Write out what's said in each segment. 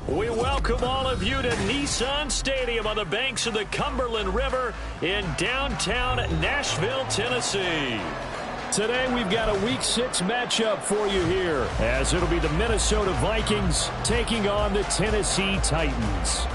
We welcome all of you to Nissan Stadium on the banks of the Cumberland River in downtown Nashville, Tennessee. Today we've got a Week 6 matchup for you here, as it'll be the Minnesota Vikings taking on the Tennessee Titans.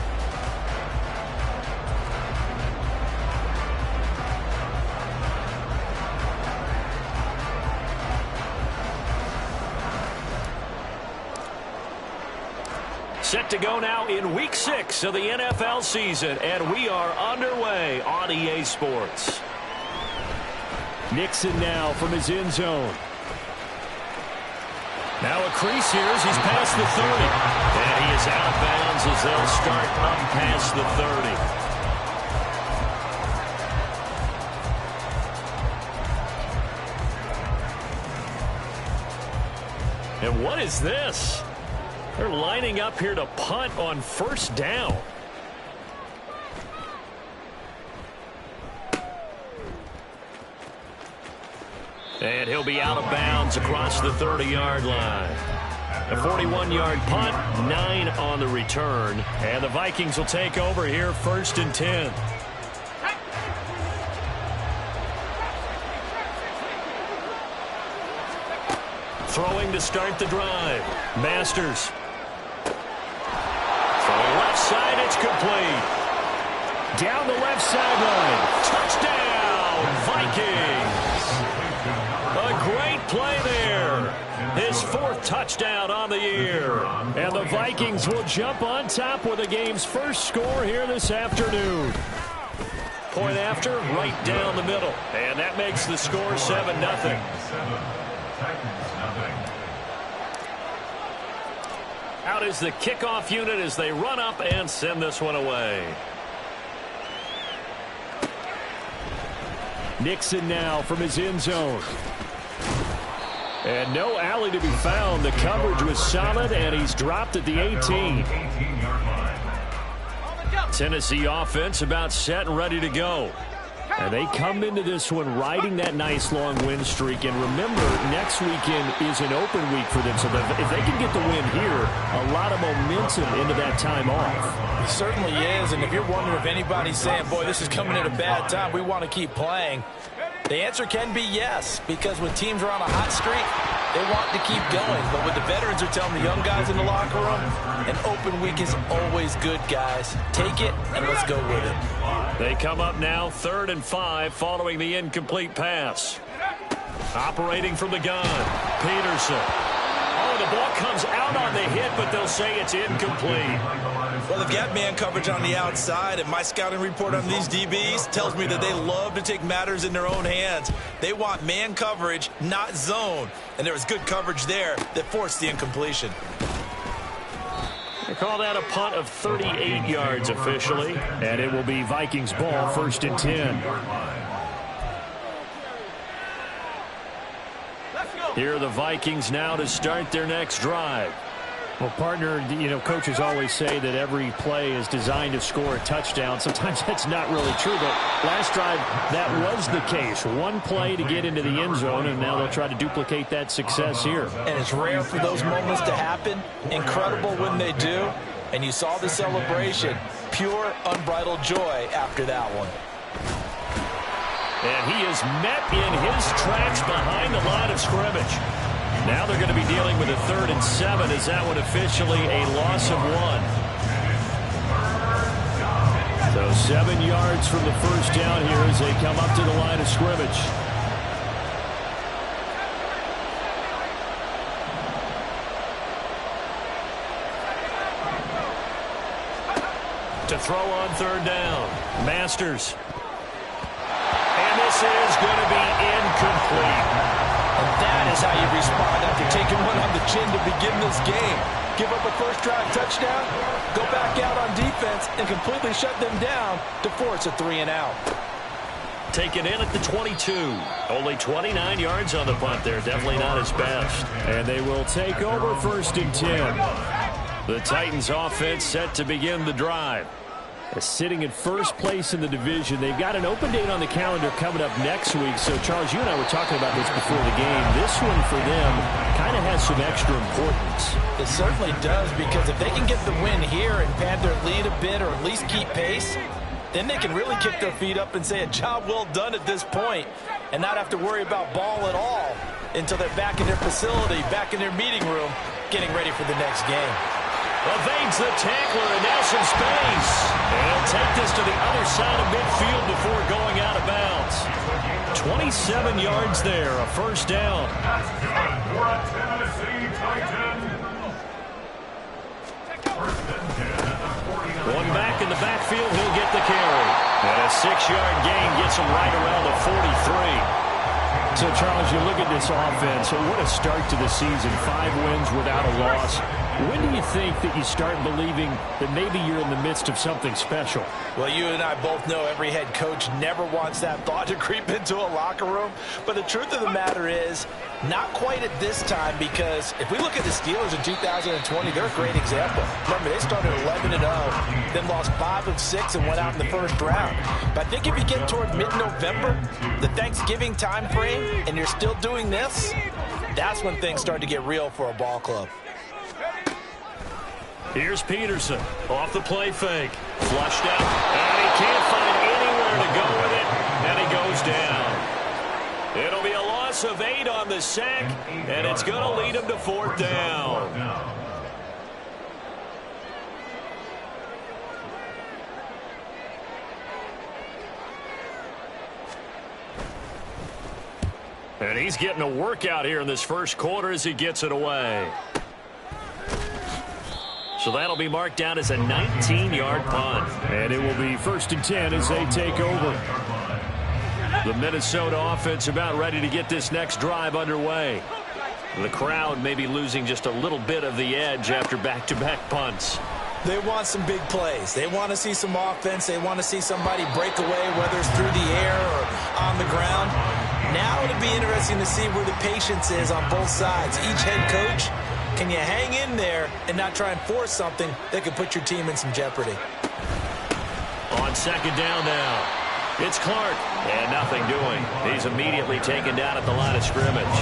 Set to go now in Week 6 of the NFL season, and we are underway on EA Sports. Nixon now from his end zone. Now a crease here as he's past the 30. And he is out of bounds as they'll start up past the 30. And what is this? They're lining up here to punt on first down. And he'll be out of bounds across the 30-yard line. A 41-yard punt, 9 on the return. And the Vikings will take over here first and 10. Throwing to start the drive. Masters. Left side, it's complete. Down the left sideline. Touchdown, Vikings. A great play there. His 4th touchdown on the year. And the Vikings will jump on top with the game's first score here this afternoon. Point after, right down the middle. And that makes the score 7-0. Out is the kickoff unit as they run up and send this one away. Nixon now from his end zone. And no alley to be found. The coverage was solid, and he's dropped at the 18. Tennessee offense about set and ready to go. And they come into this one riding that nice long win streak. And remember, next weekend is an open week for them. So if they can get the win here, a lot of momentum into that time off. It certainly is. And if you're wondering if anybody's saying, boy, this is coming at a bad time, we want to keep playing, the answer can be yes. Because when teams are on a hot streak, they want to keep going. But what the veterans are telling the young guys in the locker room, an open week is always good, guys. Take it, and let's go with it. They come up now 3rd and 5 following the incomplete pass. Operating from the gun, Peterson. Oh, the ball comes out on the hit, but they'll say it's incomplete. Well, they've got man coverage on the outside, and my scouting report on these DBs tells me that they love to take matters in their own hands. They want man coverage, not zone. And there was good coverage there that forced the incompletion. They call that a punt of 38 yards officially. And it will be Vikings ball, 1st and 10. Here are the Vikings now to start their next drive. Well, partner, coaches always say that every play is designed to score a touchdown. Sometimes that's not really true, but last drive, that was the case. One play to get into the end zone, and now they'll try to duplicate that success here. And it's rare for those moments to happen. Incredible when they do. And you saw the celebration. Pure, unbridled joy after that one. And he is met in his tracks behind the line of scrimmage. Now they're going to be dealing with a 3rd and 7. Is that one officially a loss of 1? So 7 yards from the first down here as they come up to the line of scrimmage. To throw on 3rd down. Masters. And this is going to be incomplete. And that is how you respond after taking one on the chin to begin this game. Give up a first drive touchdown, go back out on defense, and completely shut them down to force a 3-and-out. Taken in at the 22. Only 29 yards on the punt there. Definitely not his best. And they will take over 1st and 10. The Titans offense set to begin the drive. Sitting in first place in the division. They've got an open date on the calendar coming up next week. So, Charles, you and I were talking about this before the game. This one for them kind of has some extra importance. It certainly does, because if they can get the win here and pad their lead a bit or at least keep pace, then they can really kick their feet up and say a job well done at this point and not have to worry about ball at all until they're back in their facility, back in their meeting room, getting ready for the next game. Evades the tackler and now some space. And he'll take this to the other side of midfield before going out of bounds. 27 yards there, a first down. One back in the backfield, he'll get the carry. And a 6-yard gain gets him right around the 43. So, Charles, you look at this offense, so what a start to the season. 5 wins without a loss. When do you think that you start believing that maybe you're in the midst of something special? Well, you and I both know every head coach never wants that thought to creep into a locker room. But the truth of the matter is, not quite at this time, because if we look at the Steelers in 2020, they're a great example. Remember, they started 11-0, then lost 5 of 6 and went out in the first round. But I think if you get toward mid-November, the Thanksgiving time frame, and you're still doing this, that's when things start to get real for a ball club. Here's Peterson off the play fake. Flushed out, and he can't find anywhere to go with it, and he goes down. It'll be a loss of 8 on the sack, and it's going to lead him to 4th down. And he's getting a workout here in this first quarter as he gets it away. So that'll be marked down as a 19-yard punt. And it will be 1st and 10 as they take over. The Minnesota offense about ready to get this next drive underway. The crowd may be losing just a little bit of the edge after back-to-back punts. They want some big plays. They want to see some offense. They want to see somebody break away, whether it's through the air or on the ground. Now it'll be interesting to see where the patience is on both sides. Each head coach, can you hang in there and not try and force something that could put your team in some jeopardy? On 2nd down now, it's Clark, and nothing doing. He's immediately taken down at the line of scrimmage.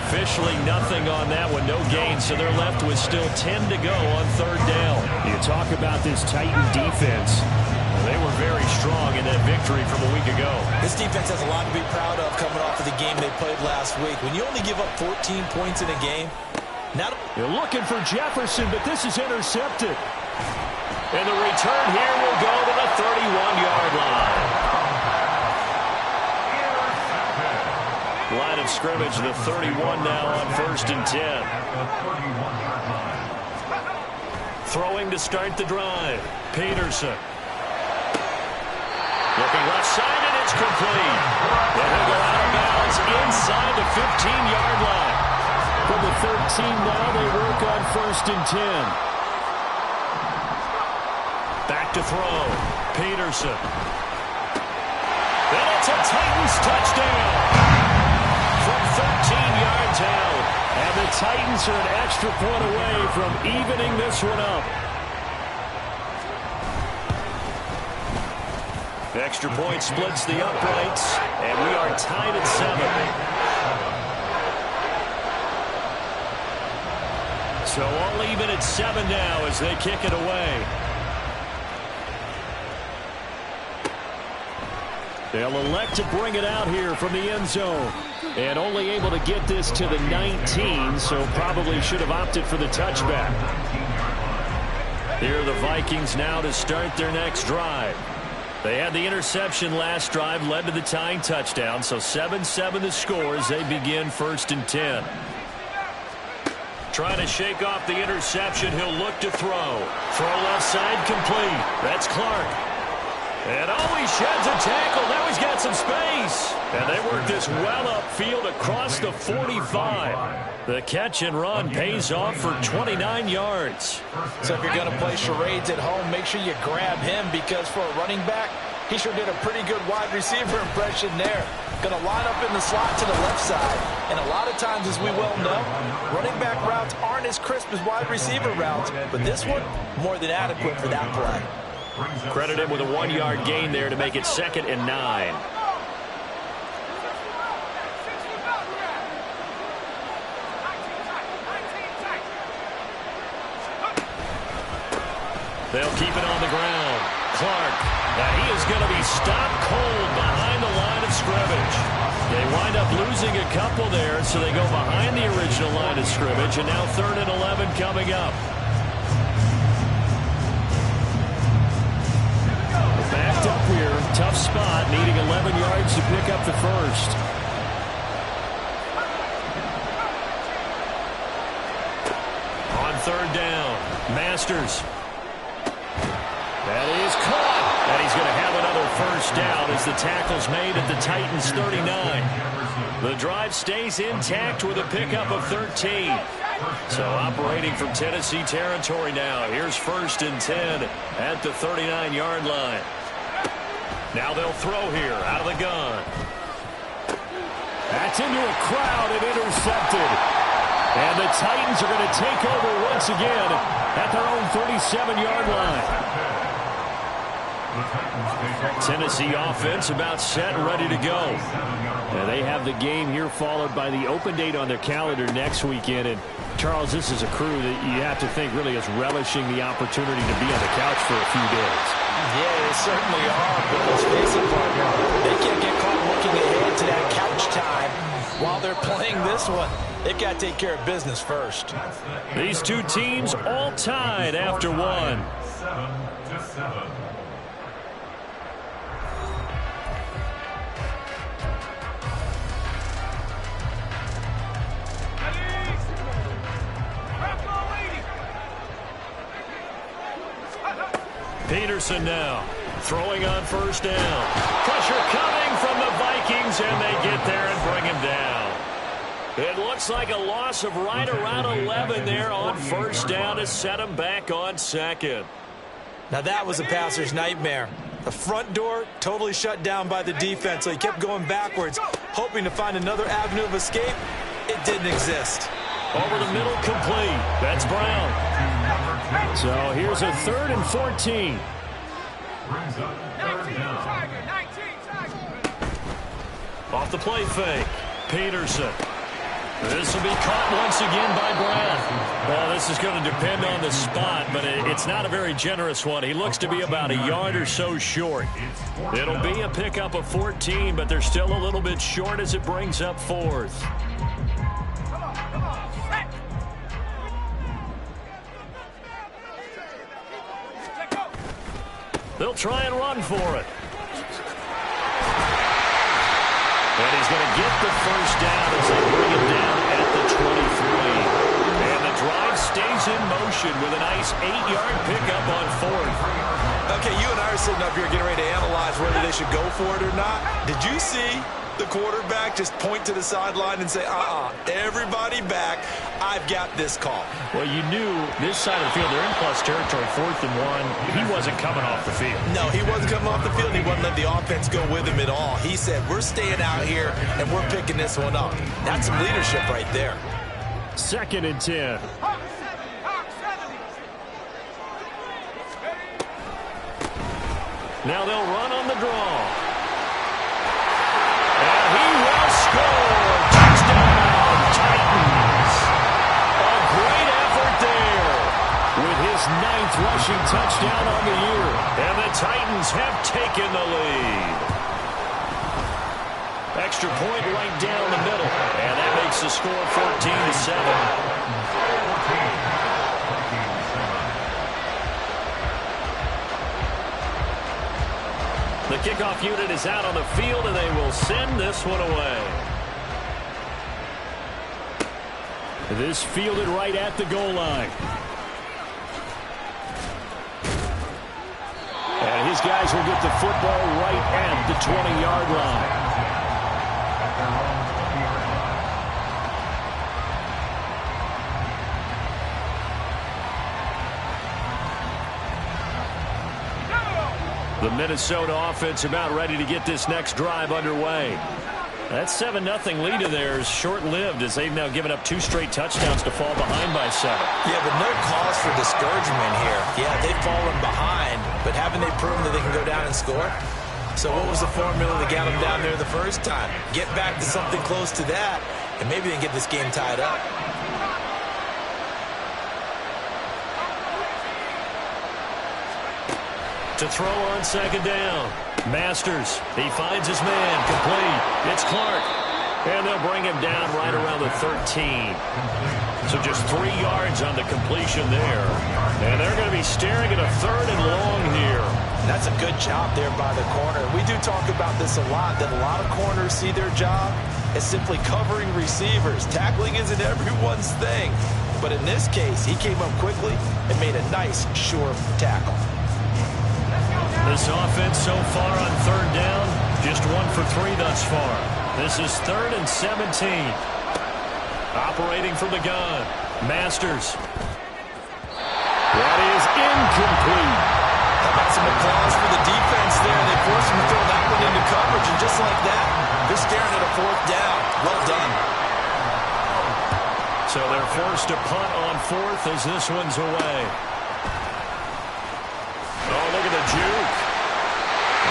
Officially nothing on that one, no gain, so they're left with still 10 to go on 3rd down. You talk about this Titan defense. They were very strong in that victory from a week ago. This defense has a lot to be proud of coming off of the game they played last week. When you only give up 14 points in a game, now you're looking for Jefferson, but this is intercepted. And the return here will go to the 31-yard line. Line of scrimmage, the 31 now on 1st and 10. Throwing to start the drive. Peterson. Looking left side, and it's complete. Then he'll go out of bounds inside the 15-yard line. From the 13 now, they work on 1st and 10. Back to throw. Peterson. Then it's a Titans touchdown. From 13 yards out. And the Titans are an extra point away from evening this one up. Extra point splits the uprights, and we are tied at 7. So all even at 7 now as they kick it away. They'll elect to bring it out here from the end zone. And only able to get this to the 19, so probably should have opted for the touchback. Here are the Vikings now to start their next drive. They had the interception last drive, led to the tying touchdown, so 7-7 the score as they begin 1st and 10. Trying to shake off the interception, he'll look to throw. Throw left side complete. That's Clark. And he sheds a tackle. Now he's got some space. And they work this well upfield across the 45. The catch and run pays off for 29 yards. So if you're going to play charades at home, make sure you grab him, because for a running back, he sure did a pretty good wide receiver impression there. Going to line up in the slot to the left side. And a lot of times, as we well know, running back routes aren't as crisp as wide receiver routes. But this one, more than adequate for that play. Credit him with a 1-yard gain there to make it 2nd and 9. They'll keep it on the ground. Clark. Now he is going to be stopped cold behind the line of scrimmage. They wind up losing a couple there, so they go behind the original line of scrimmage, and now 3rd and 11 coming up. Backed up here, tough spot, needing 11 yards to pick up the first. On 3rd down, Masters. That is caught. And he's going to have another first down as the tackle's made at the Titans' 39. The drive stays intact with a pickup of 13. So operating from Tennessee territory now. Here's 1st and 10 at the 39-yard line. Now they'll throw here out of the gun. That's into a crowd and intercepted. And the Titans are going to take over once again at their own 37-yard line. Tennessee offense about set and ready to go. Now they have the game here followed by the open date on their calendar next weekend. And Charles, this is a crew that you have to think really is relishing the opportunity to be on the couch for a few days. Yeah, they certainly are, but let's face it, partner. They can't get caught looking ahead to that couch time while they're playing this one. They got to take care of business first. These two teams all tied after one. 7-7. Peterson now throwing on 1st down. Pressure coming from the Vikings, and they get there and bring him down. It looks like a loss of right around 11 there on 1st down to set him back on 2nd. Now that was a passer's nightmare. The front door totally shut down by the defense, so he kept going backwards, hoping to find another avenue of escape. It didn't exist. Over the middle, complete. That's Brown. So here's a 3rd and 14. Off the play fake. Peterson. This will be caught once again by Brown. Well, this is going to depend on the spot, but it's not a very generous one. He looks to be about a yard or so short. It'll be a pickup of 14, but they're still a little bit short as it brings up 4th. They'll try and run for it. And he's going to get the first down as they bring him down at the 23. And the drive stays in motion with a nice 8-yard pickup on 4th. Okay, you and I are sitting up here getting ready to analyze whether they should go for it or not. Did you see the quarterback just point to the sideline and say, everybody back, I've got this call? Well, you knew this side of the field, they're in plus territory, 4th and 1. He wasn't coming off the field. No, he wasn't coming off the field. He wouldn't let the offense go with him at all. He said, we're staying out here, and we're picking this one up. That's some leadership right there. 2nd and 10. Now they'll run on the draw. And he will score. Touchdown, Titans. A great effort there with his 9th rushing touchdown on the year. And the Titans have taken the lead. Extra point right down the middle. And that makes the score 14-7. The kickoff unit is out on the field, and they will send this one away. This fielded right at the goal line. And his guys will get the football right at the 20-yard line. The Minnesota offense about ready to get this next drive underway. That 7-0 lead of theirs short-lived as they've now given up 2 straight touchdowns to fall behind by 7. Yeah, but no cause for discouragement here. Yeah, they've fallen behind, but haven't they proven that they can go down and score? So what was the formula that got them down there the first time? Get back to something close to that, and maybe they can get this game tied up. to throw on second down. Masters, he finds his man, complete. It's Clark. And they'll bring him down right around the 13. So just 3 yards on the completion there. And they're going to be staring at a 3rd and long here. That's a good job there by the corner. We do talk about this a lot, that a lot of corners see their job as simply covering receivers. Tackling isn't everyone's thing. But in this case, he came up quickly and made a nice, sure tackle. This offense so far on 3rd down, just 1 for 3 thus far. This is 3rd and 17. Operating from the gun, Masters. That is incomplete. How about some applause for the defense there? They forced him to throw that one into coverage, and just like that, they're staring at a 4th down. Well done. So they're forced to punt on 4th as this one's away. Oh, look at the juke.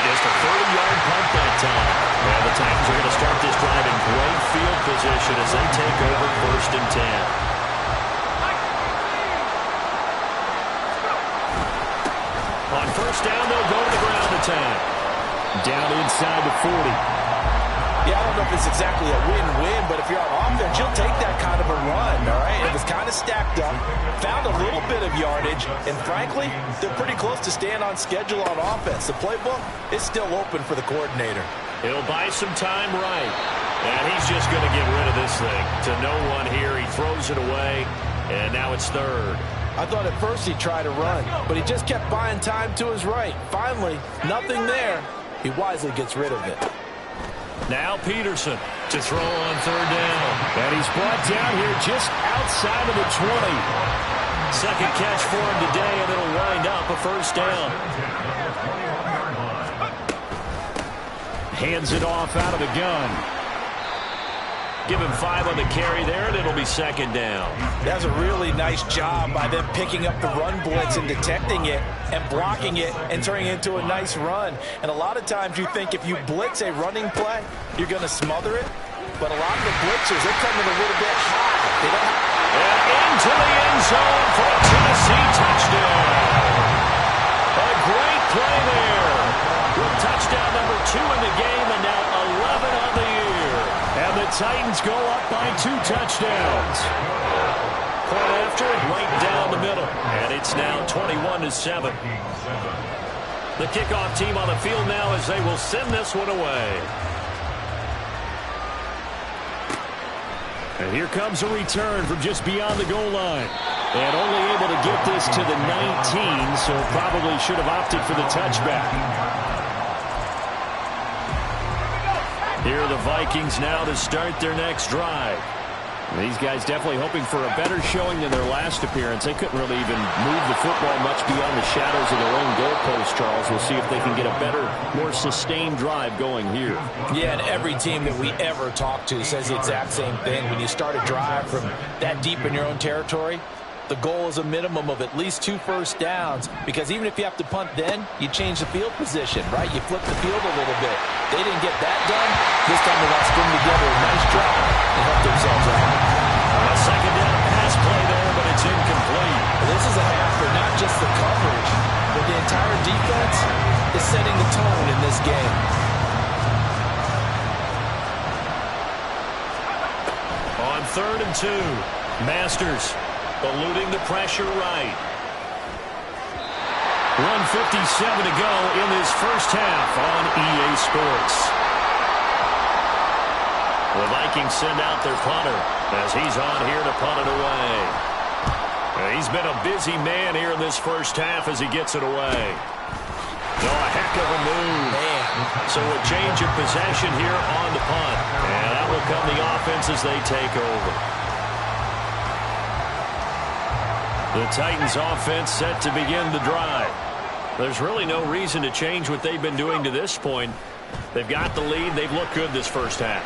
Just a 30-yard punt that time. And the Titans are going to start this drive in great field position as they take over 1st and 10. On 1st down, they'll go to the ground attack. Down inside the 40. Yeah, I don't know if it's exactly a win-win, but if you're on offense, you'll take that kind of a run, all right? It was kind of stacked up, found a little bit of yardage, and frankly, they're pretty close to staying on schedule on offense. The playbook is still open for the coordinator. He'll buy some time right, and he's just going to get rid of this thing. To no one here, he throws it away, and now it's 3rd. I thought at first he'd try to run, but he just kept buying time to his right. Finally, nothing there. He wisely gets rid of it. Now Peterson to throw on 3rd down. And he's brought down here just outside of the 20. Second catch for him today, and it'll wind up a 1st down. Hands it off out of the gun. Give him 5 on the carry there, and it'll be 2nd down. That's a really nice job by them picking up the run blitz and detecting it and blocking it and turning it into a nice run. And a lot of times you think if you blitz a running play, you're going to smother it. But a lot of the blitzers, they're coming a little bit high. They don't and into the end zone for a Tennessee touchdown. A great play there. With touchdown number 2 in the game and now 11 on the year. And the Titans go up by 2 touchdowns. Point after, right down the middle. And it's now 21-7. The kickoff team on the field now as they will send this one away. And here comes a return from just beyond the goal line. And only able to get this to the 19, so probably should have opted for the touchback. Here are the Vikings now to start their next drive. These guys definitely hoping for a better showing than their last appearance. They couldn't really even move the football much beyond the shadows of their own goalpost, Charles. We'll see if they can get a better, more sustained drive going here. Yeah, and every team that we ever talk to says the exact same thing. When you start a drive from that deep in your own territory, the goal is a minimum of at least 2 first downs, because even if you have to punt then, you change the field position, right? You flip the field a little bit. They didn't get that done. This time they got to string together a nice drive and help themselves out. A 2nd down pass play there, but it's incomplete. Well, this is a half for not just the coverage, but the entire defense is setting the tone in this game. On 3rd and 2, Masters eluding the pressure right. 1:57 to go in this first half on EA Sports. The Vikings send out their punter as he's on here to punt it away. He's been a busy man here in this first half as he gets it away. Oh, a heck of a move. Man. So a change of possession here on the punt. And that will come the offense as they take over. The Titans offense set to begin the drive. There's really no reason to change what they've been doing to this point. They've got the lead. They've looked good this first half.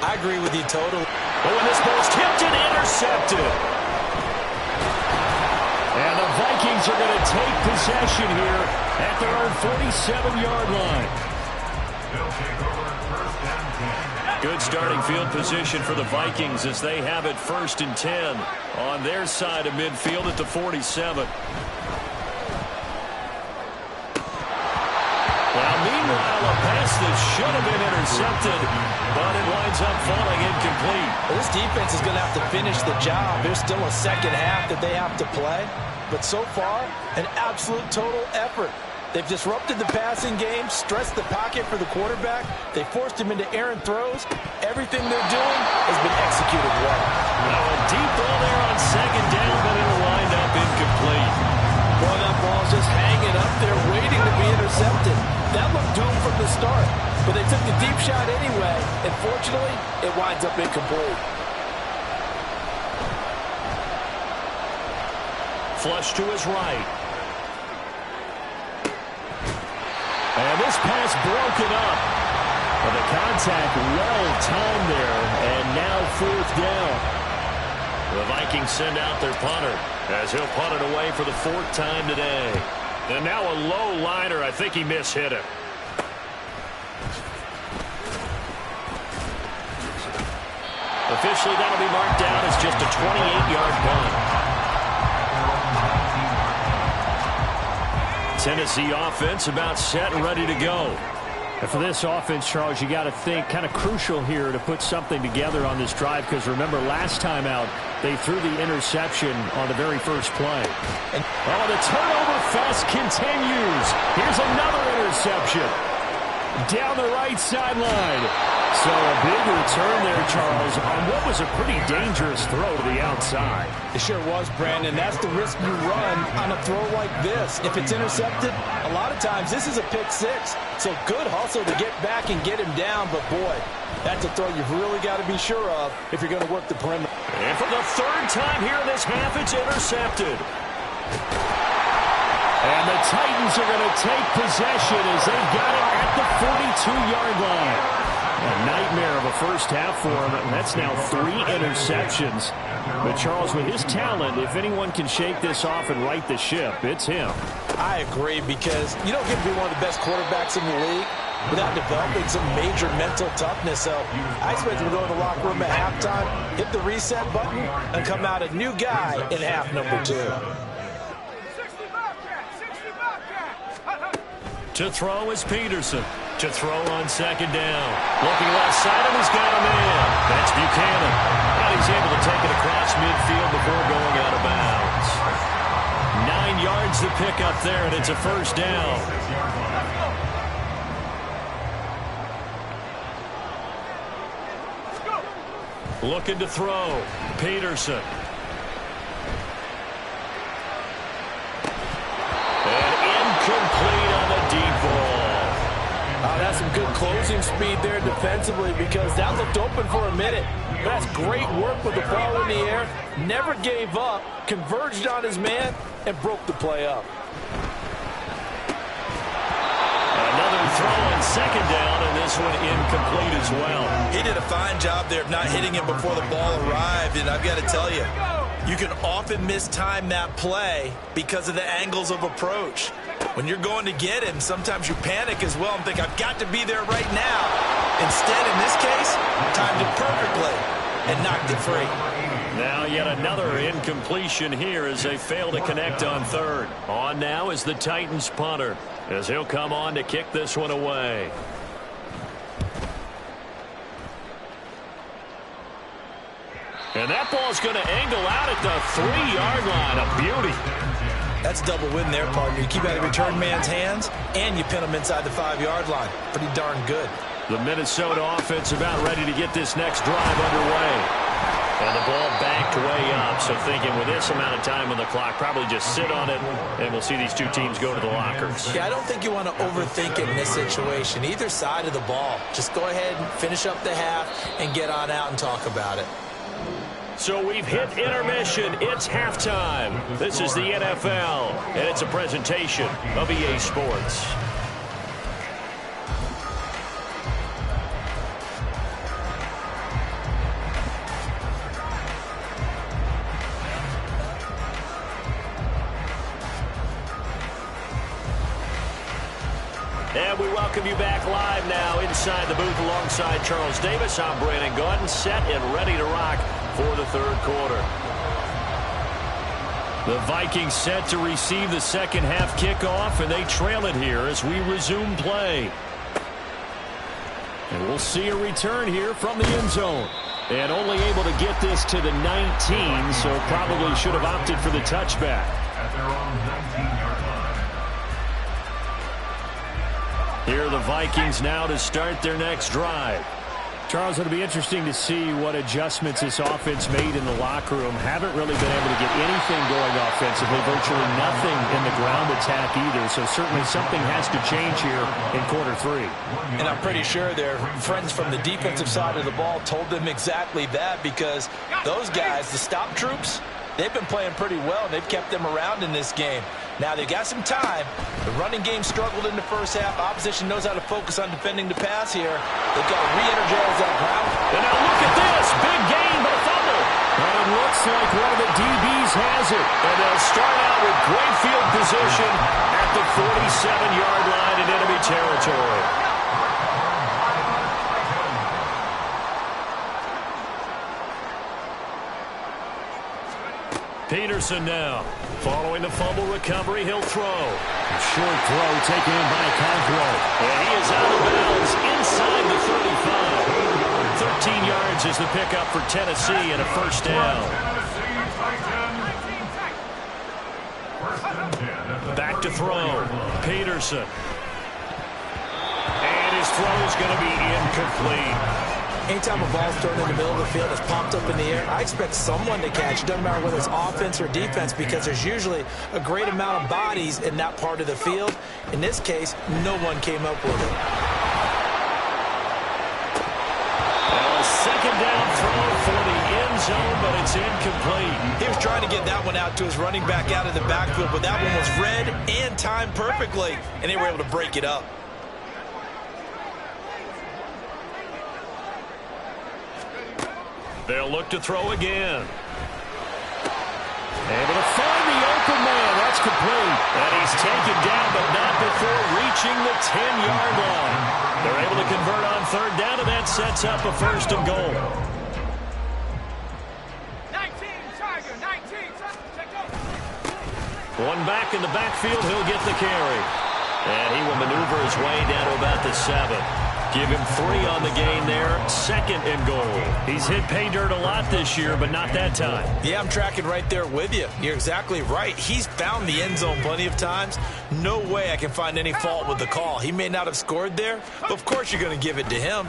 I agree with you totally. Oh, and this ball's tipped and intercepted. And the Vikings are going to take possession here at their own 47-yard line. Good starting field position for the Vikings as they have it 1st and 10 on their side of midfield at the 47. that should have been intercepted, but it winds up falling incomplete. Well, this defense is going to have to finish the job. There's still a second half that they have to play. But so far, an absolute total effort. They've disrupted the passing game, stressed the pocket for the quarterback. They forced him into errant throws. Everything they're doing has been executed well. Now a deep ball there on second down, but it'll wind up incomplete. Boy, that ball's just hanging up there, waiting to be intercepted. That looked doomed from the start, but they took the deep shot anyway, and fortunately, it winds up incomplete. Flush to his right. And this pass broken up. Well, the contact well-timed there, and now fourth down. The Vikings send out their punter as he'll punt it away for the fourth time today. And now a low liner. I think he mishit it. Officially, that'll be marked down as just a 28-yard punt. Tennessee offense about set and ready to go. And for this offense, Charles, you got to think kind of crucial here to put something together on this drive, because remember last time out they threw the interception on the very first play. And the turnover fest continues. Here's another interception down the right sideline. So a big return there, Charles, on what was a pretty dangerous throw to the outside. It sure was, Brandon. That's the risk you run on a throw like this. If it's intercepted, a lot of times this is a pick six. So good hustle to get back and get him down. But, boy, that's a throw you've really got to be sure of if you're going to work the perimeter. And for the third time here in this half, it's intercepted. And the Titans are going to take possession as they've got it at the 42-yard line. A nightmare of a first half for him, and that's now 3 interceptions. But, Charles, with his talent, if anyone can shake this off and right the ship, it's him. I agree, because you don't get to be one of the best quarterbacks in the league without developing some major mental toughness. So I expect him to go in the locker room at halftime, hit the reset button, and come out a new guy in half number 2. To throw is Peterson. To throw on second down. Looking left side, and he's got a man. That's Buchanan. And he's able to take it across midfield before going out of bounds. 9 yards to pick up there, and it's a first down. Looking to throw. Peterson. And incomplete on the deep ball. That's some good closing speed there defensively, because that looked open for a minute. But that's great work with the ball in the air. Never gave up, converged on his man, and broke the play up. Another throw on second down, and this one incomplete as well. He did a fine job there of not hitting him before the ball arrived, and I've got to tell you, you can often mistime that play because of the angles of approach. When you're going to get him, sometimes you panic as well and think, I've got to be there right now. Instead, in this case, timed it perfectly and knocked it free. Now yet another incompletion here as they fail to connect on third. On now is the Titans punter as he'll come on to kick this one away. And that ball's going to angle out at the 3-yard line. A beauty. That's double win there, partner. You keep out of return man's hands, and you pin him inside the 5-yard line. Pretty darn good. The Minnesota offense about ready to get this next drive underway. And the ball backed way up. So thinking with this amount of time on the clock, probably just sit on it, and we'll see these two teams go to the lockers. Yeah, I don't think you want to overthink it in this situation. Either side of the ball. Just go ahead and finish up the half and get on out and talk about it. So we've hit intermission. It's halftime. This is the NFL, and it's a presentation of EA Sports. And we welcome you back live now inside the booth alongside Charles Davis. I'm Brandon Gaudin, set and ready to rock for the third quarter. The Vikings set to receive the second half kickoff, and they trail it here as we resume play. And we'll see a return here from the end zone. And only able to get this to the 19, so probably should have opted for the touchback. At their own 19-yard line. Here are the Vikings now to start their next drive. Charles, it'll be interesting to see what adjustments this offense made in the locker room. Haven't really been able to get anything going offensively, virtually nothing in the ground attack either. So certainly something has to change here in quarter three. And I'm pretty sure their friends from the defensive side of the ball told them exactly that, because those guys, the stop troops, they've been playing pretty well, and they've kept them around in this game. Now, they've got some time. The running game struggled in the first half. Opposition knows how to focus on defending the pass here. They've got to re-energize that ground. And now look at this. Big gain, but a fumble. And it looks like one of the DBs has it. And they'll start out with great field position at the 47-yard line in enemy territory. Peterson now. Following the fumble recovery, he'll throw. Short throw taken in by Conquo. And he is out of bounds inside the 35. 13 yards is the pickup for Tennessee and a first down. Back to throw. Peterson. And his throw is going to be incomplete. Anytime a ball's thrown in the middle of the field, it's popped up in the air, I expect someone to catch. It doesn't matter whether it's offense or defense, because there's usually a great amount of bodies in that part of the field. In this case, no one came up with it. Well, a second down throw for the end zone, but it's incomplete. He was trying to get that one out to his running back out of the backfield, but that one was read and timed perfectly, and they were able to break it up. They'll look to throw again. Able to find the open man. That's complete. And he's taken down, but not before reaching the 10-yard line. They're able to convert on third down, and that sets up a first and goal. 19, Tiger, 19. One back in the backfield. He'll get the carry. And he will maneuver his way down to about the 7. Give him 3 on the gain there. Second and goal. He's hit pay dirt a lot this year, but not that time. Yeah, I'm tracking right there with you. You're exactly right. He's found the end zone plenty of times. No way I can find any fault with the call. He may not have scored there, but of course you're going to give it to him.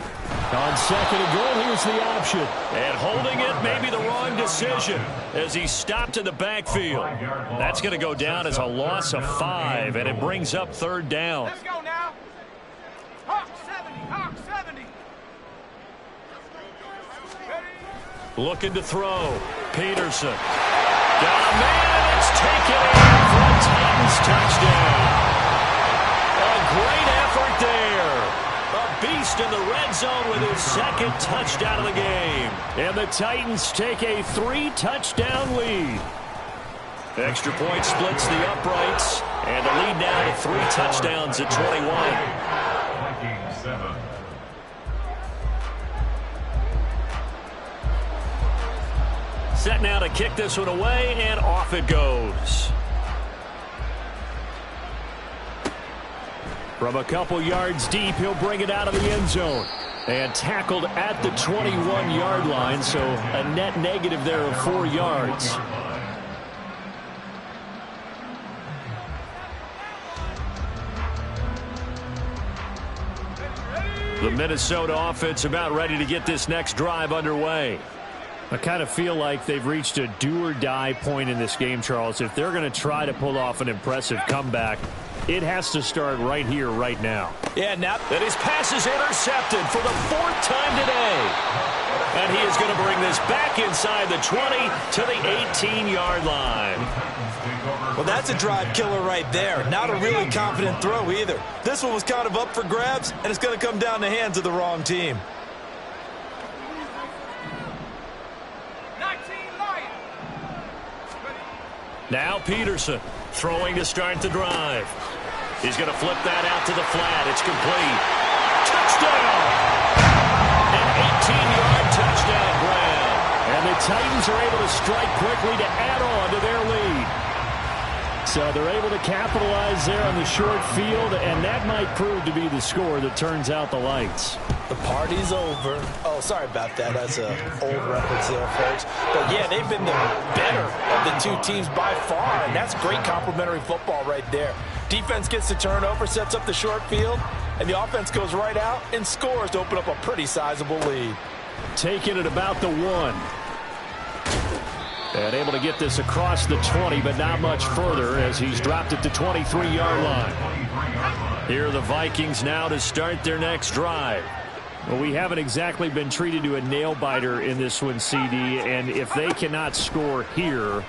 On second and goal, here's the option. And holding it may be the wrong decision as he stopped in the backfield. That's going to go down as a loss of 5, and it brings up third down. Let's go now. Hawk 70, Hawk 70. Looking to throw. Peterson. Got a man. It's taken in for a Titans touchdown. A great effort there. A beast in the red zone with his second touchdown of the game. And the Titans take a 3-touchdown lead. Extra point splits the uprights. And the lead now to 3 touchdowns at 21. Set now to kick this one away, and off it goes. From a couple yards deep, he'll bring it out of the end zone. And tackled at the 21-yard line, so a net negative there of 4 yards. The Minnesota offense about ready to get this next drive underway. I kind of feel like they've reached a do-or-die point in this game, Charles. If they're going to try to pull off an impressive comeback, it has to start right here, right now. Yeah, now that his pass is intercepted for the 4th time today. And he is going to bring this back inside the 20 to the 18-yard line. Well, that's a drive killer right there. Not a really confident throw either. This one was kind of up for grabs, and it's going to come down the hands of the wrong team. Now Peterson throwing to start the drive. He's going to flip that out to the flat. It's complete. Touchdown! An 18-yard touchdown grab. And the Titans are able to strike quickly to add on to their lead. So they're able to capitalize there on the short field, and that might prove to be the score that turns out the lights. The party's over. Oh, sorry about that. That's an old reference there, folks. But, yeah, they've been the better of the two teams by far, and that's great complimentary football right there. Defense gets the turnover, sets up the short field, and the offense goes right out and scores to open up a pretty sizable lead. Taking it about the 1. And able to get this across the 20, but not much further as he's dropped it to 23-yard line. Here are the Vikings now to start their next drive. Well, we haven't exactly been treated to a nail-biter in this one, CD, and if they cannot score here,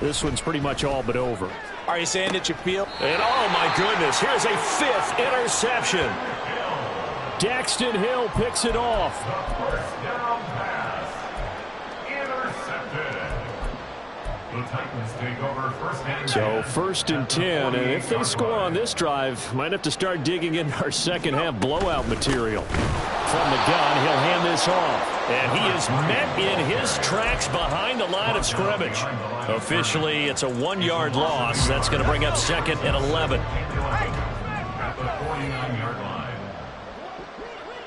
this one's pretty much all but over. Are you saying that you feel? And, oh, my goodness, here's a 5th interception. Daxton Hill picks it off. First down pass. Intercepted. The Titans take over first and 10. So 1st and 10, and if they score on this drive, might have to start digging in our second half blowout material. From the gun, he'll hand this off. And he is met in his tracks behind the line of scrimmage. Officially, it's a 1-yard loss. That's going to bring up 2nd and 11. At the 49-yard line.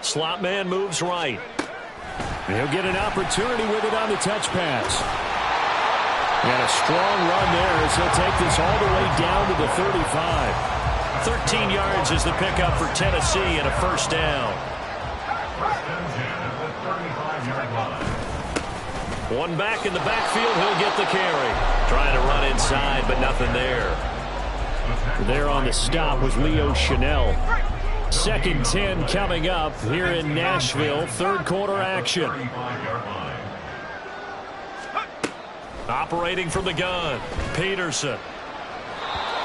Slot man moves right. He'll get an opportunity with it on the touch pass. And a strong run there as he'll take this all the way down to the 35. 13 yards is the pickup for Tennessee and a first down. First and 10 at the 35-yard line. One back in the backfield, he'll get the carry. Trying to run inside, but nothing there. There on the stop was Leo Chanel. 2nd 10 coming up here in Nashville. 3rd quarter action. 35-yard line. Operating from the gun, Peterson.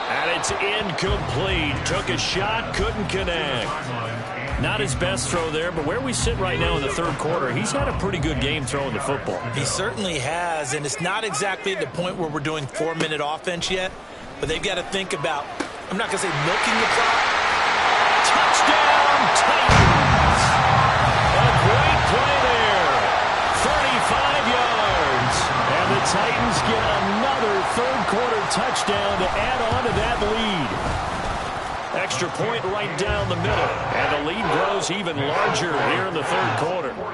And it's incomplete. Took a shot, couldn't connect. Not his best throw there, but where we sit right now in the 3rd quarter, he's had a pretty good game throwing the football. He certainly has, and it's not exactly at the point where we're doing 4-minute offense yet, but they've got to think about, I'm not going to say milking the clock. Touchdown, Titans! A great play there. 35 yards. And the Titans get another 3rd quarter touchdown to add on to that lead. Extra point right down the middle. And the lead grows even larger here in the 3rd quarter. 42.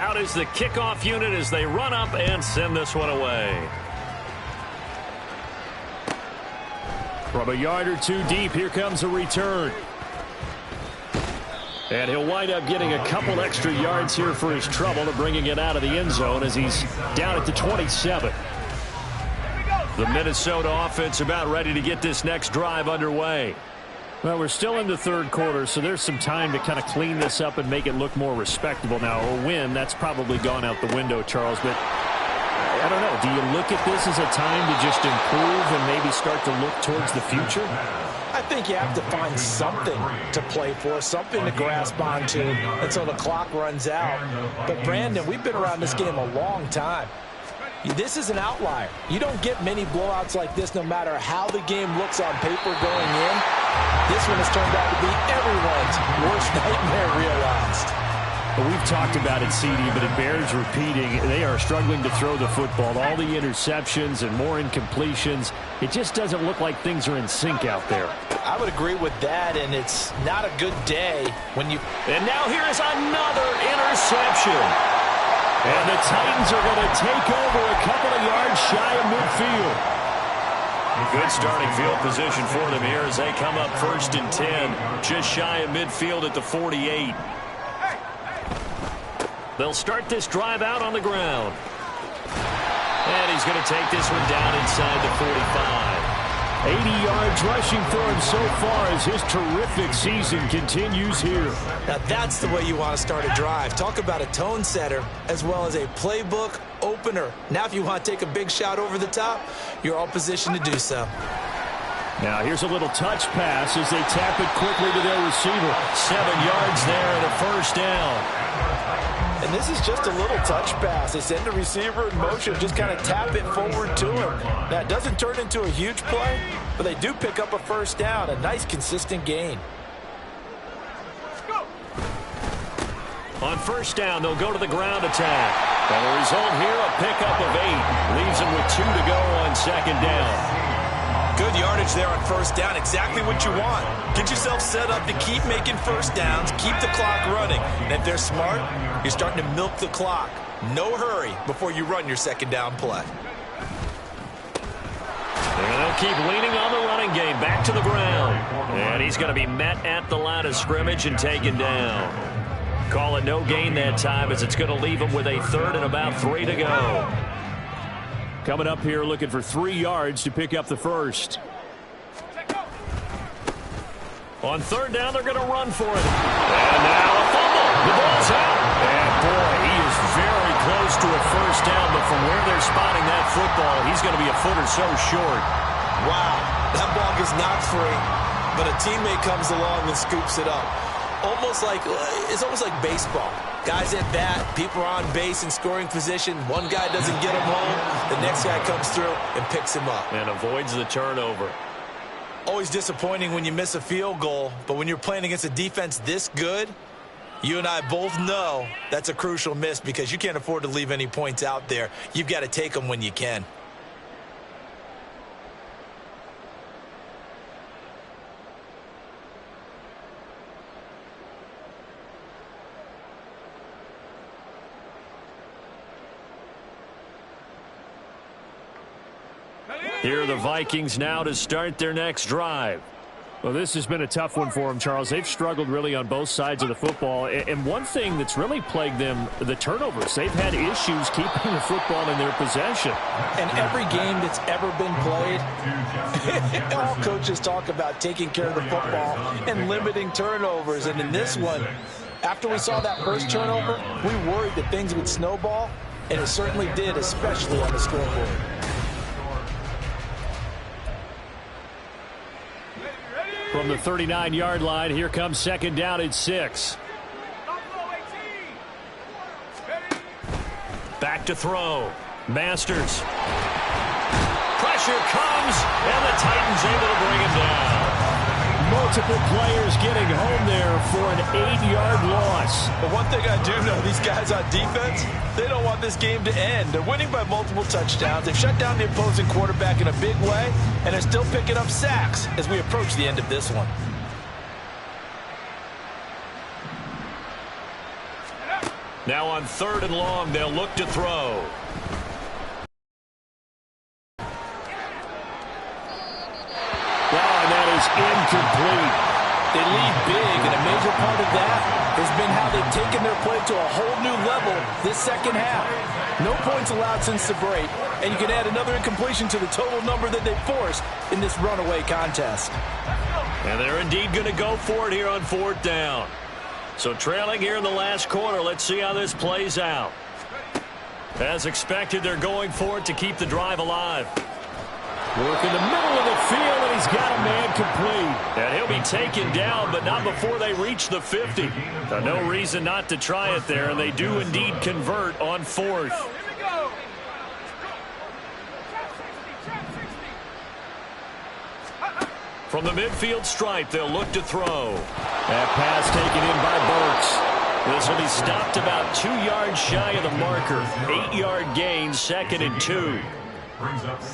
Out is the kickoff unit as they run up and send this one away. From a yard or two deep, here comes a return. And he'll wind up getting a couple extra yards here for his trouble to bringing it out of the end zone as he's down at the 27. The Minnesota offense about ready to get this next drive underway. Well, we're still in the 3rd quarter, so there's some time to kind of clean this up and make it look more respectable. Now, a win, that's probably gone out the window, Charles, but I don't know. Do you look at this as a time to just improve and maybe start to look towards the future? I think you have to find something to play for, something to grasp onto until the clock runs out. But, Brandon, we've been around this game a long time. This is an outlier. You don't get many blowouts like this no matter how the game looks on paper going in. This one has turned out to be everyone's worst nightmare realized. Well, we've talked about it, CD, but it bears repeating. They are struggling to throw the football. All the interceptions and more incompletions. It just doesn't look like things are in sync out there. I would agree with that, and it's not a good day when you... And now here is another interception. And the Titans are going to take over a couple of yards shy of midfield. Good starting field position for them here as they come up 1st and 10. Just shy of midfield at the 48. They'll start this drive out on the ground. And he's going to take this one down inside the 45. 80 yards rushing for him so far as his terrific season continues here. Now that's the way you want to start a drive. Talk about a tone setter as well as a playbook opener. Now if you want to take a big shot over the top, you're all positioned to do so. Now here's a little touch pass as they tap it quickly to their receiver. 7 yards there and a first down. And this is just a little touch pass. They send the receiver in motion, just kind of tap it forward to him. Now, it doesn't turn into a huge play, but they do pick up a first down, a nice, consistent gain. On first down, they'll go to the ground attack. And the result here, a pickup of 8. Leaves them with 2 to go on second down. Good yardage there on first down. Exactly what you want. Get yourself set up to keep making first downs, keep the clock running. And if they're smart, you're starting to milk the clock. No hurry before you run your second down play. And they'll keep leaning on the running game. Back to the ground. And he's going to be met at the line of scrimmage and taken down. Call it no gain that time as it's going to leave him with a third and about 3 to go. Coming up here looking for 3 yards to pick up the first. On third down, they're going to run for it. And now a fumble. The ball's out. And boy, he is very close to a first down, but from where they're spotting that football, he's going to be a foot or so short. Wow, that ball is not free, but a teammate comes along and scoops it up. It's almost like baseball. Guys at bat, people are on base in scoring position. One guy doesn't get him home. The next guy comes through and picks him up. And avoids the turnover. Always disappointing when you miss a field goal, but when you're playing against a defense this good, you and I both know that's a crucial miss because you can't afford to leave any points out there. You've got to take them when you can. Here are the Vikings now to start their next drive. Well, this has been a tough one for them, Charles. They've struggled really on both sides of the football. And one thing that's really plagued them, the turnovers. They've had issues keeping the football in their possession. And every game that's ever been played, all coaches talk about taking care of the football and limiting turnovers. And in this one, after we saw that first turnover, we worried that things would snowball, and it certainly did, especially on the scoreboard. From the 39-yard line, here comes second down at 6. Back to throw. Masters. Pressure comes, and the Titans able to bring him down. Multiple players getting home there for an 8-yard loss. But one thing I do know, these guys on defense, they don't want this game to end. They're winning by multiple touchdowns. They've shut down the opposing quarterback in a big way, and they're still picking up sacks as we approach the end of this one. Now on third and long, they'll look to throw. And that is incomplete. They lead big, and a major part of that has been how they've taken their play to a whole new level this second half. No points allowed since the break, and you can add another incompletion to the total number that they forced in this runaway contest. And they're indeed going to go for it here on fourth down. So trailing here in the last quarter, let's see how this plays out. As expected, they're going for it to keep the drive alive. Work in the middle of the field, and he's got a man complete. And he'll be taken down, but not before they reach the 50. No reason not to try it there, and they do indeed convert on fourth. From the midfield stripe, they'll look to throw. That pass taken in by Burks. This will be stopped about 2 yards shy of the marker. 8-yard gain, 2nd and 2.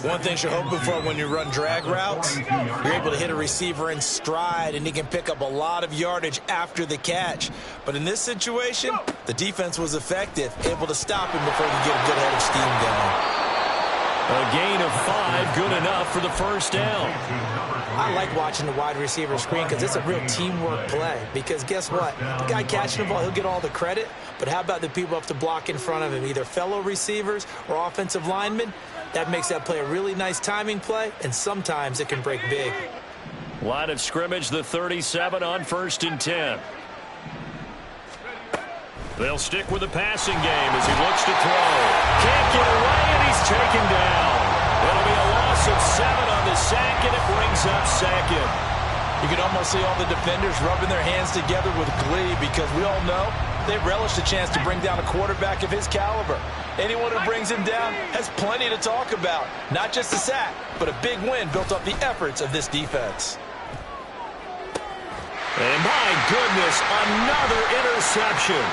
One thing you're hoping for when you run drag routes, you're able to hit a receiver in stride, and he can pick up a lot of yardage after the catch. But in this situation, the defense was effective, able to stop him before he could get a good head of steam going. A gain of 5, good enough for the first down. I like watching the wide receiver screen because it's a real teamwork play. Because guess what? The guy catching the ball, he'll get all the credit. But how about the people up to block in front of him, either fellow receivers or offensive linemen? That makes that play a really nice timing play, and sometimes it can break big. Line of scrimmage, the 37 on 1st and 10. They'll stick with the passing game as he looks to throw. Can't get away, and he's taken down. It'll be a loss of 7 on the sack, and it brings up 2nd. You can almost see all the defenders rubbing their hands together with glee because we all know they relish the chance to bring down a quarterback of his caliber. Anyone who brings him down has plenty to talk about. Not just a sack, but a big win built off the efforts of this defense. And my goodness, another interception.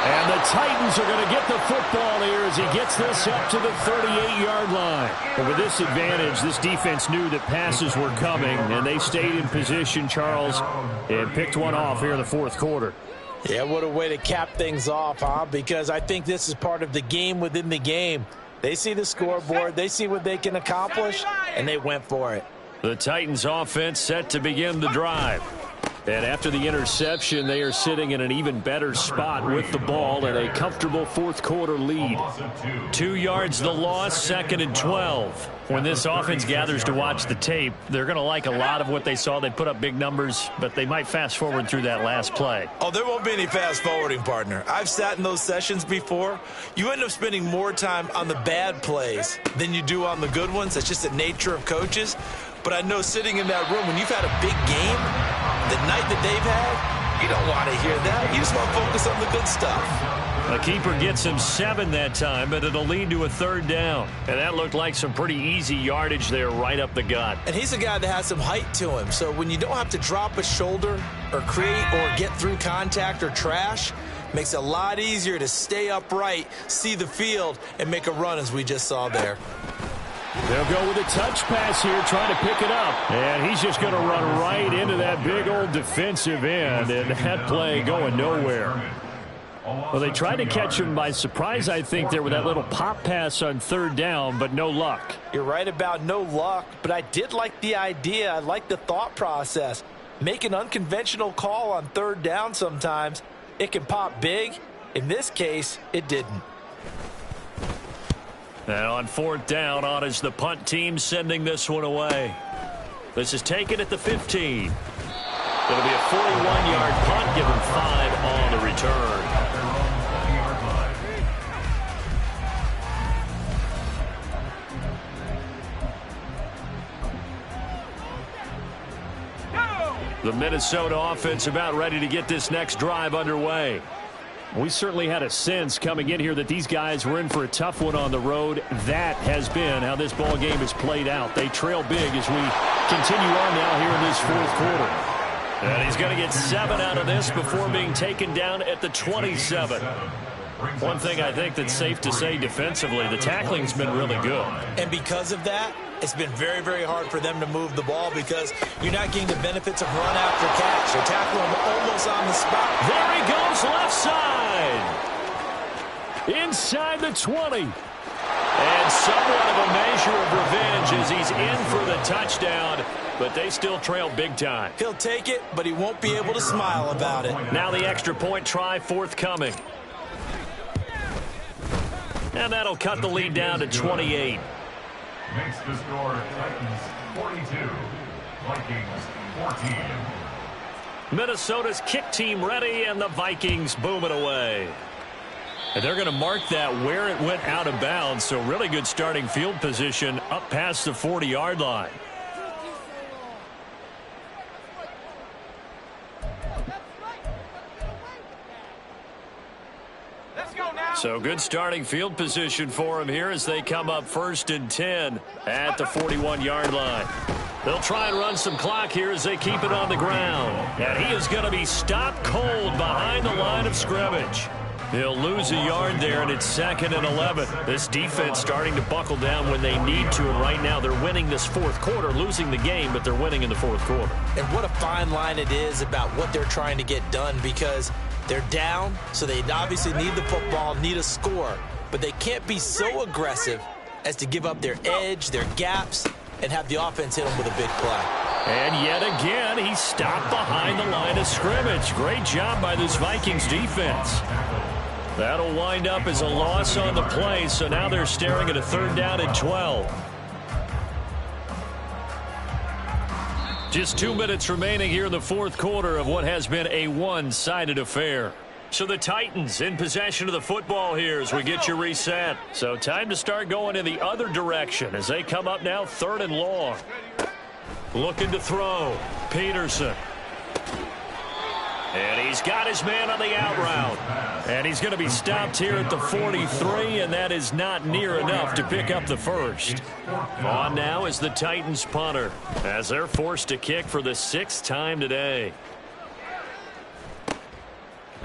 And the Titans are going to get the football here as he gets this up to the 38-yard line. But with this advantage, this defense knew that passes were coming, and they stayed in position, Charles, and picked one off here in the fourth quarter. Yeah, what a way to cap things off, huh? Because I think this is part of the game within the game. They see the scoreboard, they see what they can accomplish, and they went for it. The Titans offense set to begin the drive. And after the interception, they are sitting in an even better spot with the ball and a comfortable fourth quarter lead. 2 yards the loss, 2nd and 12. When this offense gathers to watch the tape, they're going to like a lot of what they saw. They put up big numbers, but they might fast forward through that last play. Oh, there won't be any fast forwarding, partner. I've sat in those sessions before. You end up spending more time on the bad plays than you do on the good ones. That's just the nature of coaches. But I know sitting in that room, when you've had a big game, the night that they've had, you don't want to hear that. You just want to focus on the good stuff. The keeper gets him 7 that time, but it'll lead to a 3rd down. And that looked like some pretty easy yardage there right up the gut. And he's a guy that has some height to him. So when you don't have to drop a shoulder or create or get through contact or trash, makes it a lot easier to stay upright, see the field, and make a run as we just saw there. They'll go with a touch pass here, trying to pick it up. And he's just going to run right into that big old defensive end, and that play going nowhere. Well, they tried to catch him by surprise, I think, there with that little pop pass on 3rd down, but no luck. You're right about no luck, but I did like the idea. I like the thought process. Make an unconventional call on 3rd down sometimes. It can pop big. In this case, it didn't. And on 4th down, on is the punt team sending this one away. This is taken at the 15. It'll be a 41-yard punt, give him 5 on the return. The Minnesota offense about ready to get this next drive underway. We certainly had a sense coming in here that these guys were in for a tough one on the road. That has been how this ball game has played out. They trail big as we continue on now here in this fourth quarter. And he's going to get 7 out of this before being taken down at the 27. One thing I think that's safe to say defensively, the tackling's been really good. And because of that, it's been very, very hard for them to move the ball because you're not getting the benefits of run after catch. They're tackling him almost on the spot. There he goes, left side. Inside the 20. And somewhat of a measure of revenge as he's in for the touchdown, but they still trail big time. He'll take it, but he won't be able to smile about it. Now the extra point try forthcoming. And that'll cut the lead down to 28. Makes the score Titans 42, Vikings 14. Minnesota's kick team ready, and the Vikings boom it away. And they're going to mark that where it went out of bounds, so really good starting field position up past the 40-yard line. So good starting field position for him here as they come up 1st and 10 at the 41-yard line. They'll try and run some clock here as they keep it on the ground. And he is going to be stopped cold behind the line of scrimmage. He'll lose a yard there, and it's 2nd and 11. This defense starting to buckle down when they need to, and right now they're winning this fourth quarter, losing the game, but they're winning in the fourth quarter. And what a fine line it is about what they're trying to get done because they're down, so they obviously need the football, need a score, but they can't be so aggressive as to give up their edge, their gaps, and have the offense hit them with a big play. And yet again, he stopped behind the line of scrimmage. Great job by this Vikings defense. That'll wind up as a loss on the play, so now they're staring at a 3rd down and 12. Just 2 minutes remaining here in the fourth quarter of what has been a one-sided affair. So the Titans in possession of the football here as we get you reset. So time to start going in the other direction as they come up now 3rd and long. Looking to throw. Peterson. And he's got his man on the out route. And he's going to be stopped here at the 43, and that is not near enough to pick up the first. On now is the Titans punter as they're forced to kick for the 6th time today.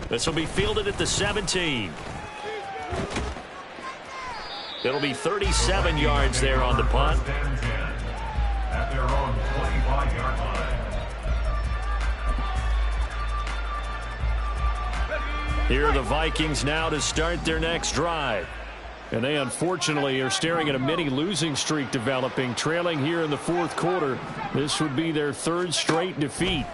This will be fielded at the 17. It'll be 37 yards there on the punt. At their own 25-yard line. Here are the Vikings now to start their next drive. And they unfortunately are staring at a mini losing streak developing, trailing here in the fourth quarter. This would be their third straight defeat.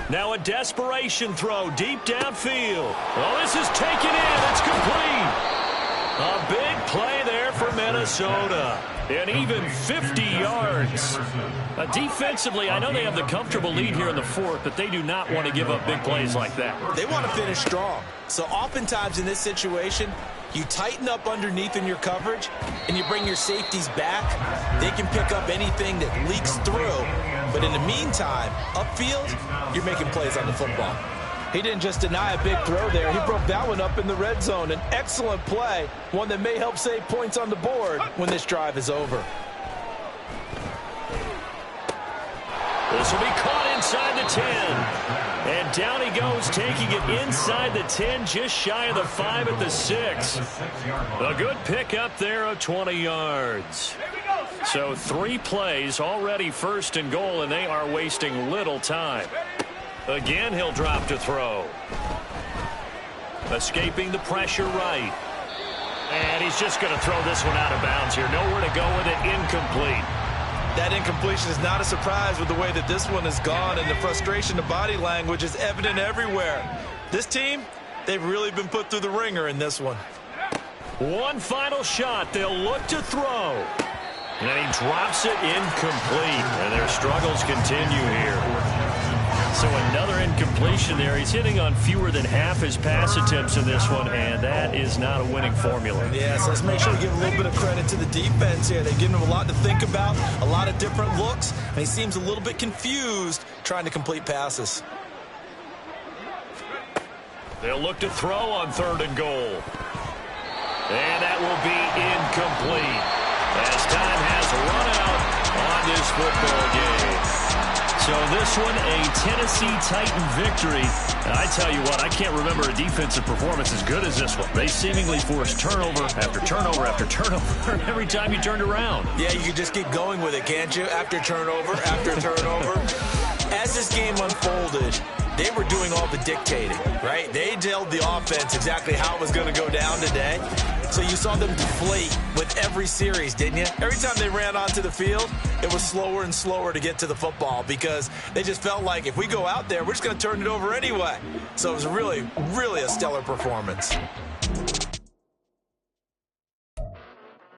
Now a desperation throw deep downfield. Oh, this is taken in. It's complete. A big play there for Minnesota. And even 50 yards. Defensively, I know they have the comfortable lead here in the fourth, but they do not want to give up big plays like that. They want to finish strong. So oftentimes in this situation, you tighten up underneath in your coverage, and you bring your safeties back. They can pick up anything that leaks through. But in the meantime, upfield, you're making plays on the football. He didn't just deny a big throw there. He broke that one up in the red zone. An excellent play, one that may help save points on the board when this drive is over. This will be caught inside the 10. And down he goes, taking it inside the 10, just shy of the 5 at the 6. A good pickup there of 20 yards. So 3 plays, already first and goal, and they are wasting little time. Again, he'll drop to throw. Escaping the pressure right. And he's just going to throw this one out of bounds here. Nowhere to go with it. Incomplete. That incompletion is not a surprise with the way that this one has gone, and the frustration, the body language is evident everywhere. This team, they've really been put through the ringer in this one. One final shot. They'll look to throw. And he drops it incomplete. And their struggles continue here. So another incompletion there. He's hitting on fewer than half his pass attempts in this one, and that is not a winning formula. Yeah, so let's make sure we give a little bit of credit to the defense here. They've given him a lot to think about, a lot of different looks, and he seems a little bit confused trying to complete passes. They'll look to throw on 3rd and goal. And that will be incomplete as time has run out on this football game. So this one, a Tennessee Titan victory. And I tell you what, I can't remember a defensive performance as good as this one. They seemingly forced turnover after turnover after turnover every time you turned around. Yeah, you can just keep going with it, can't you? After turnover, after turnover. As this game unfolded, they were doing all the dictating, right? They told the offense exactly how it was going to go down today. So you saw them deflate with every series, didn't you? Every time they ran onto the field, it was slower and slower to get to the football because they just felt like if we go out there, we're just going to turn it over anyway. So it was really, really a stellar performance.